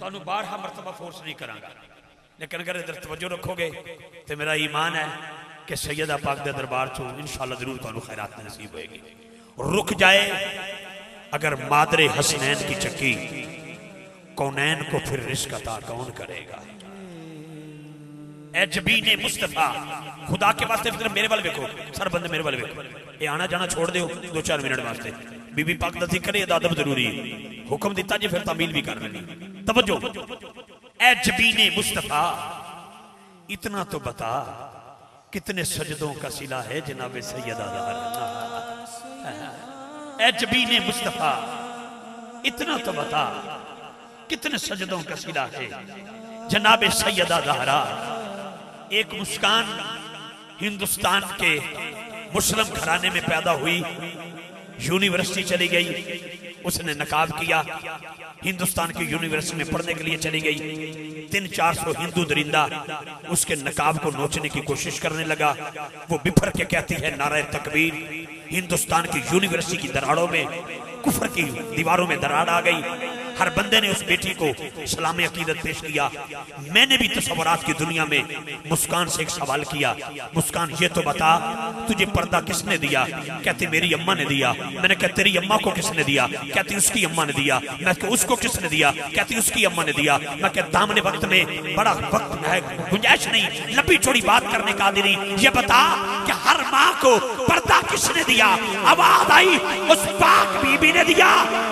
تھانوں بارہا مرتبہ فورس نہیں کراں گا، لیکن اگر ادھر توجہ رکھو گے تو میرا ایمان ہے کہ سیدہ پاک دے دربار چھو انشاءاللہ ضرور تانوں خیرات نصیب ہوئے گی۔ رک جائے اگر مادر حسنین کی چکی، کونین کو پھر رزق عطا کون کرے گا؟ اے جبین مصطفیٰ، خدا کے واسطے فکر میرے والے بیکھو، سر بندے میرے والے بیکھو، اے آنا جانا چھوڑ دیو 2-4 منٹ واسطے، بی بی پاک دا ذکر ہے ادب ضروری ہے، حکم دیتا جی پھر تعمیل بھی کر لیں۔ توجہ، اے جبین مصطفیٰ اتنا تو بتا کتنے سجدوں کا صلہ ہے جناب سیدہ زہرا۔ اے جبین مصطفیٰ اتنا تو بتا کتنے سجدوں کا صلہ ہے جناب سیدہ زہرا۔ ایک مسکان ہندوستان کے مسلم گھرانے میں پیدا ہوئی، یونیورسٹی چلی گئی، اس نے نقاب کیا، ہندوستان کی یونیورسٹی میں پڑھنے کے لیے چلی گئی۔ 300-400 ہندو درندہ اس کے نقاب کو نوچنے کی کوشش کرنے لگا، وہ بپھر کے کہتی ہے نعرہ تکبیر۔ ہندوستان کی یونیورسٹی کی دراڑوں میں، کفر کی دیواروں میں دراڑ آ گئی۔ ہر بندے نے اس بیٹی کو سلام عقیدت پیش کیا۔ میں نے بھی تصورات کی دنیا میں مسکان سے ایک سوال کیا، مسکان یہ تو بتا تجھے پردہ کس نے دیا؟ کہتی میری اماں نے دیا۔ میں نے کہا تیری اماں کو کس نے دیا؟ کہتی اس کی اماں نے دیا۔ میں کہا اس کو کس نے دیا؟ کہتی اس کی اماں نے دیا۔ میں کہا دامن وقت میں بڑا وقت ہے، گنجائش نہیں، لمبی چوڑی بات کرنے کا عادی نہیں، یہ بتا کہ ہر ماں کو پردہ کس نے دیا؟ آواز آئی اس پاک بی بی نے دیا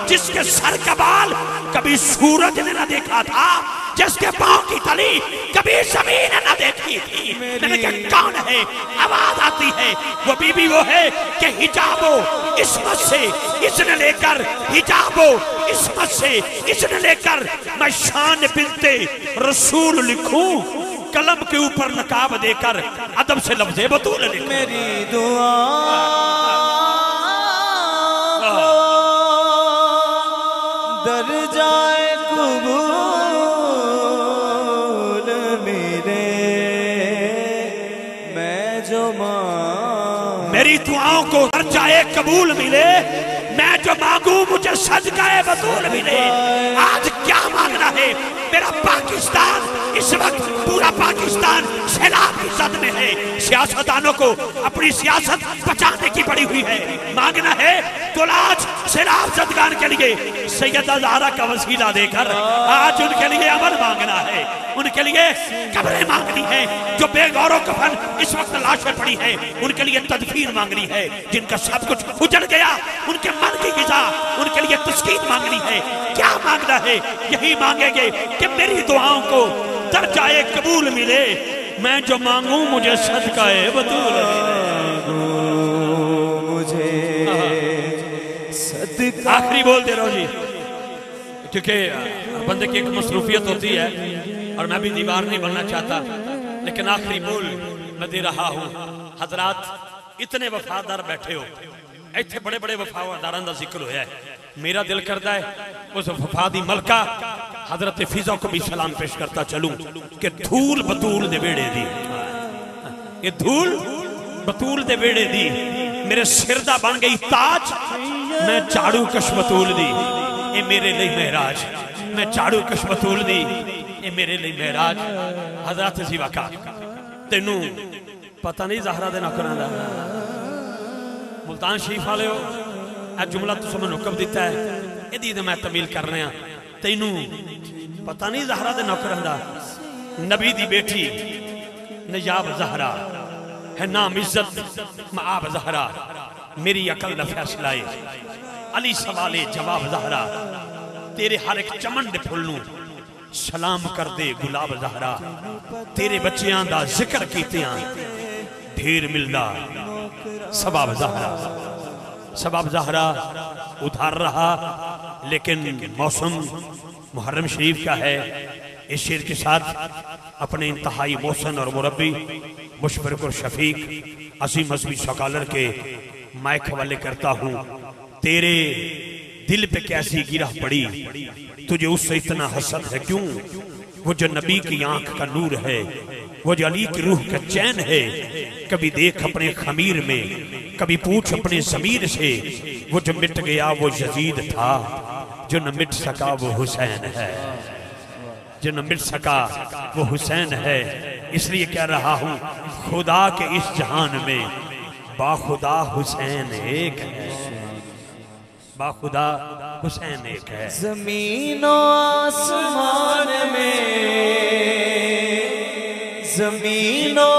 جس کے سر کا بال کبھی سورج نے نہ دیکھا تھا، جس کے پاؤں کی تلی کبھی زمین نے نہ دیکھی تھی۔ میں نے کہا کون ہے؟ آواز آتی ہے وہ بی بی وہ ہے کہ حجاب و عصمت سے اذن لے کر، حجاب و عصمت سے اذن لے کر میں شان بنت رسول لکھوں، قلم کے اوپر نقاب دے کر ادب سے لفظ بطول لکھوں۔ میری دعا در جائے قبول میرے، میں جو میری دعاؤں کو در جائے قبول ملے، میں جو مانگوں مجھے صدقہ بطول ملے۔ آج کیا مانگنا ہے؟ میرا پاکستان اس وقت پورا پاکستان سیلاب کی زد میں ہے، سیاستدانوں کو اپنی سیاست بچانے کی پڑی ہوئی ہے۔ مانگنا ہے تو آج سیلاب زدگان کے لیے سیدہ زہرا کا وسیلہ دے کر آج ان کے لیے امن مانگنا ہے، ان کے لیے قبریں مانگنی ہے، جو بے غور و کفن اس وقت لاشیں پڑی ہیں ان کے لیے تدفین مانگنی ہے، جن کا سب کچھ اجڑ گیا ان کے من کی غذا ان کے لیے تسکین مانگنی ہے۔ کیا مانگنا ہے؟ یہی مانگیں گے کہ میری دعاؤں کو درجہ قبول ملے، میں جو مانگوں مجھے صدقہ بطول مجھے صدقہ۔ آخری بول دے رہو جی، کیونکہ بندے کی ایک مصروفیت ہوتی ہے اور میں بھی دیوار نہیں بننا چاہتا، لیکن آخری بول میں دے رہا ہوں۔ حضرات اتنے وفادار بیٹھے ہو، ایتھے بڑے بڑے وفاداران دا ذکر ہویا ہے، میرا دل کرتا ہے اس وفادی ملکہ حضرت فضا کو بھی سلام پیش کرتا چلوں کہ دھول بطول دے بیڑے دی، یہ دھول بطول دے بیڑے دی میرے سردہ بن گئی تاج، میں چاڑو کش بطول دی، اے میرے لئے مہراج، میں چاڑو کش بطول دی، اے میرے لئے مہراج۔ حضرت زیوہ کا تینوں پتہ نہیں زہرہ دے نوکران دا، ملتان شریف والے ہو، اے جملہ تو سمیں حکم دیتا ہے، اے دید میں تمیل کر رہے ہیں، تینوں پتہ نہیں زہرہ دے نوکران دا، نبی دی بیٹی نجاب زہرہ ہے، نام عزت معاب زہرہ، میری عقل نہ فیصلہ علی سوالے جواب زہرہ، تیرے ہر ایک چمن دے پھلنوں سلام کر دے گلاب زہرہ، تیرے بچیاں دا ذکر کیتیاں ڈھیر ملدا سباب زہرہ۔ سباب زہرہ ادھار رہا، لیکن موسم محرم شریف کا ہے۔ اس شعر کے ساتھ اپنے انتہائی محسن اور مربی مشفق اور شفیق عظیم مذہبی سکالر کے مائک حوالے کرتا ہوں۔ تیرے دل پہ کیسی گرہ پڑی، تجھے اس سے اتنا حسد ہے کیوں؟ وہ جو نبی کی آنکھ کا نور ہے، وہ جو علی کی روح کا چین ہے، کبھی دیکھ اپنے خمیر میں، کبھی پوچھ اپنے ضمیر سے، وہ جو مٹ گیا وہ یزید تھا، جو نہ مٹ سکا وہ حسین ہے۔ جو نہ مل سکا وہ حسین ہے، اس لیے کہہ رہا ہوں خدا کے اس جہان میں با خدا حسین ایک ہے، با خدا حسین ایک ہے۔ زمین و آسمان میں، زمین و